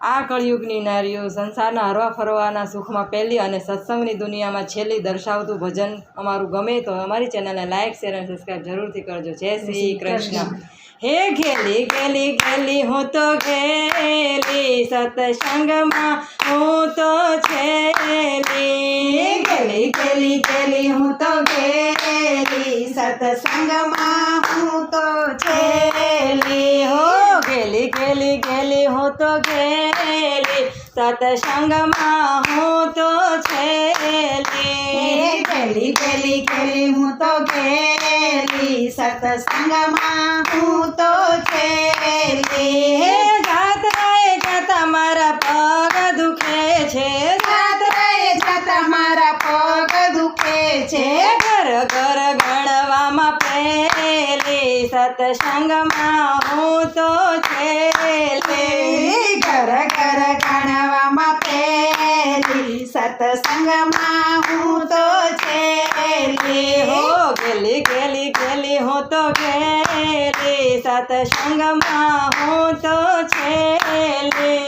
આ કળયુગની નારીઓ સંસારના હરવા ફરવાના સુખમાં પહેલી અને સત્સંગની દુનિયામાં છેલ્લી દર્શાવતું ભજન અમારું ગમે તો અમારી ચેનલને લાઇક શેર અને સબસ્ક્રાઈબ જરૂરથી કરજો. જય શ્રી કૃષ્ણ. હે ગેલી ગેલી ગેલી હું તો ગેલી સત્સંગમાં હું તો છેલી. ગેલી ગેલી ગેલી હું તો ગેલી સત્સંગમાં હું તો છેલી. હો ગેલી ગેલી ગેલી હું તો ગેલી સત્સંગમાં હું તો છેલી. ગેલી ગેલી ગેલી હું તો ગેલી સત્સંગમાં હું તો છેલી. હે જાત્રાએ જતા મારા પગ દુખે છે. જાત્રાએ જતા મારા પગ દુખે છે. ઘર ઘર ગણવામાં પહેલી સત્સંગમાં હું તો છેલી. ઘર ઘર ગણવામાં પહેલી સત્સંગમાં હું તો છેલી. હો ગેલી ગેલી ગેલી હું તો ગેલી સત્સંગમાં હું તો છેલી.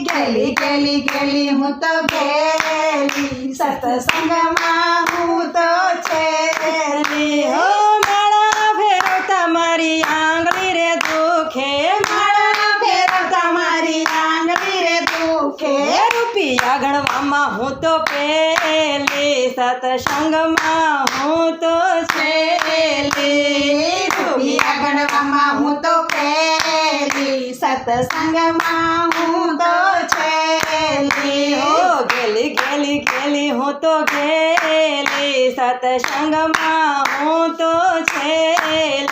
ગેલી ગેલી ગેલી હું તો ગેલી સત્સંગમાં હું તો છેલી. હો માળા ફેરવતા મારી આંગળી રે દુખે. માળા ફેરવતા મારી આંગળી રે દુખે. રૂપિયા ગણવામાં હું તો પહેલી સત્સંગમાં હું તો છેલી. રૂપિયા ગણવામાં હું તો પહેલી સત્સંગમાં હું તો છેલી. હો ગેલી ગેલી ગેલી હું તો ગેલી સત્સંગમાં હું તો છેલી.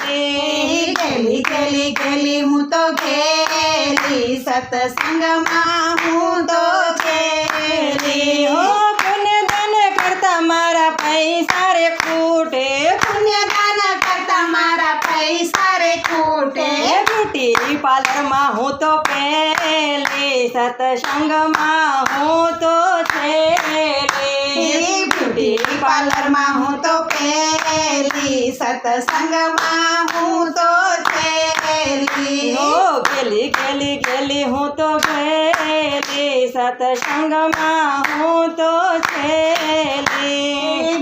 ગેલી ગેલી ગેલી હું તો ગેલી સત્સંગમાં હું તો છેલી. હો પુણ્યદાન કરતા મારા પૈસા રે ખૂટે. પુણ્યદાન કરતા મારા પૈસા રે ખૂટે. બ્યુટી પાર્લરમાં હું તો પહેલી સત્સંગમાં હું તો છેલી. બ્યુટી પાર્લરમાં હું તો પહેલી સત્સંગમાં હું તો છેલી. હો ગેલી ગેલી ગેલી હું તો ગેલી સત્સંગમાં હું તો છેલી.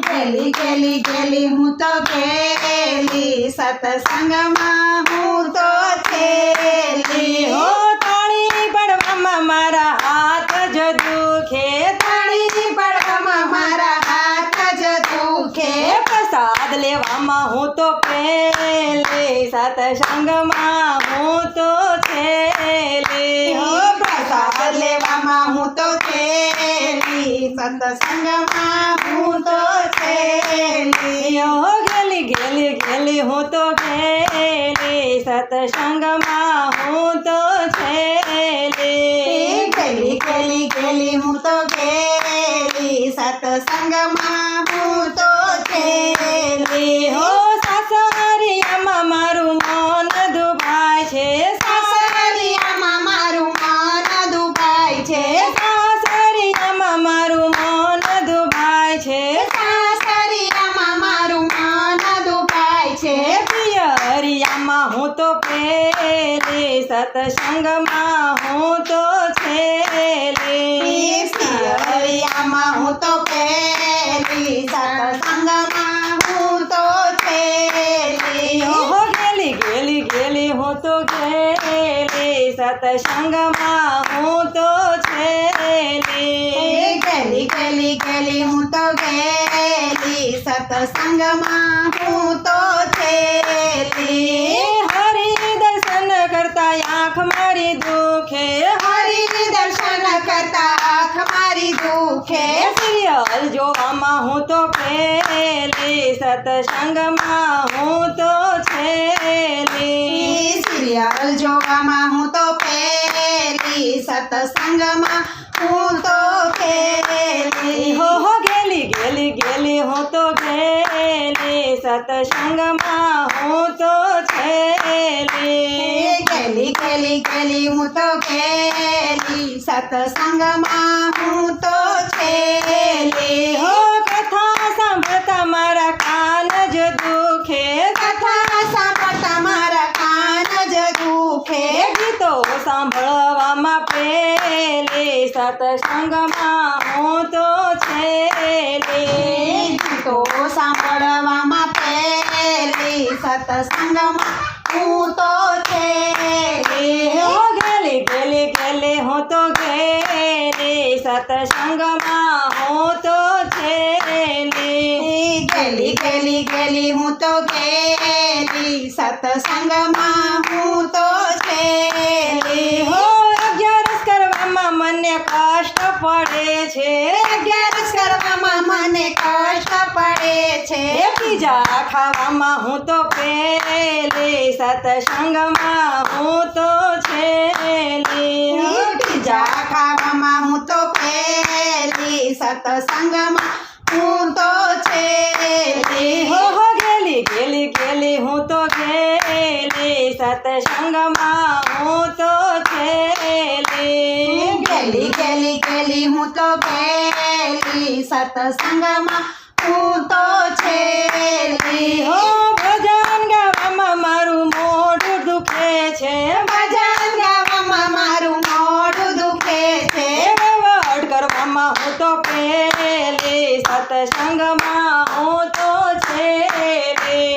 ગેલી ગેલી ગેલી હું તો ગેલી સત્સંગમાં હું તો છેલી. હો તાળી પડવામાં મારા હાથ જ દુખે. તાળી પડવામાં મારા હાથ જ દુખે. પ્રસાદ લેવામાં હું તો પહેલી સત્સંગમાં હું તો છેલી. પ્રસાદ લેવામાં હું તો છેલી સત્સંગમાં હું તો છેલી. હો ગેલી ગેલી ગેલી હું તો ગેલી સત્સંગમાં હું તો છેલી. ગેલી ગેલી ગેલી હું તો ગેલી સત્સંગમાં હું તો છેલી. હો સાસરિયામાં મારું મન દુભાય છે. સાસરિયામાં મારું મન દુભાય છે. સાસરિયામાં મારું મન દુભાય છે. સાસરિયામાં મારું મન દુભાય છે. પિયરિયામાં હું તો પહેલી સત્સંગમાં હું તો છેલી. પિયરિયામાં હું તો પહેલી સત્સંગમાં હું તો છેલી. હો ગેલી ગેલી ગેલી હું તો ગેલી સત્સંગમાં હું તો છેલી. ગેલી ગેલી ગેલી હું તો ગેલી સત્સંગમાં હું તો છેલી. હરિ દર્શન કરતા આંખ મારી દુખે. હરિ દર્શન કરતા આંખ મારી દુખે. સિરિયલ જોવામાં હું તો પહેલી સત્સંગમાં હું તો છેલી. સિરિયલ જોવામાં હું તો પહેલી સત્સંગમાં હું તો પહેલી. હો ગેલી ગેલી ગેલી હું તો ગેલી સત્સંગમાં હું તો છેલી. ગેલી ગેલી ગેલી હું તો ગેલી સત્સંગમાં હું તો છેલી. હો કથા સાંભળતા મારા કાન જ દુખે. કથા સાંભળતા મારા કાન જ દુખે. ગીતો સાંભળવામાં પહેલી સત્સંગમાં હું તો છેલી ગીતો સાંભળવામાં પેલી સત્સંગમાં હું તો છેલી હો ગેલી ગેલી ગેલી હું તો ગેલી સત્સંગમાં હું તો છેલી ગેલી ગેલી ગેલી હું તો ગેલી સત્સંગમાં હું તો છેલી હો અગિયારસ કરવામાં મને કષ્ટ પડે છે અગિયારસ કરવામાં મને કષ્ટ પડે છે પીઝા ખાવામાં હું તો પેલી સત્સંગમાં હું તો છેલી પીઝા ખાવામાં હું તો પેલી સત્સંગમાં હું તો છેલી હો ગેલી ગેલી ગેલી હું તો ગેલી સત્સંગમાં હું તો છેલી ગેલી ગેલી ગેલી હું તો ગેલી સત્સંગમાં હું તો છેલી હો ભજન ગાવામાં મારું મોઢું દુખે છે ભજન ગાવામાં મારું મોઢું દુખે છે વહીવટ કરવામાં હું તો પેલી સત્સંગમાં હું તો છેલી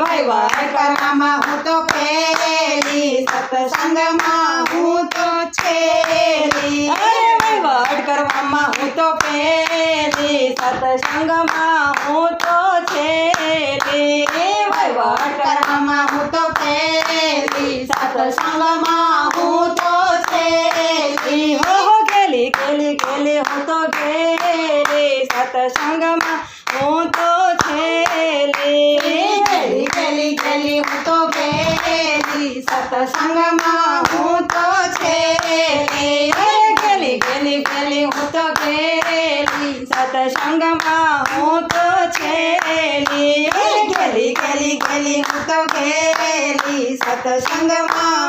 વહીવટ કરવામાં હું તો પેલી સત્સંગમાં હું તો છેલી વહીવટ કરવામાં હું તો પેલી સત્સંગમાં હું તો છેલી વહીવટ કરવામાં હું તો પેલી સત્સંગમાં હું તો છેલી હો ગેલી ગેલી ગેલી હું તો ગેલી સત્સંગમાં હું તો છેલી ગેલી ગેલી ગેલી હું તો ગેલી સત્સંગમાં હું તો છેલી ગેલી ગેલી ગેલી હું તો ગેલી સત્સંગમાં હું તો છેલી ગેલી ગેલી ગેલી હું તો ગેલી સત્સંગમાં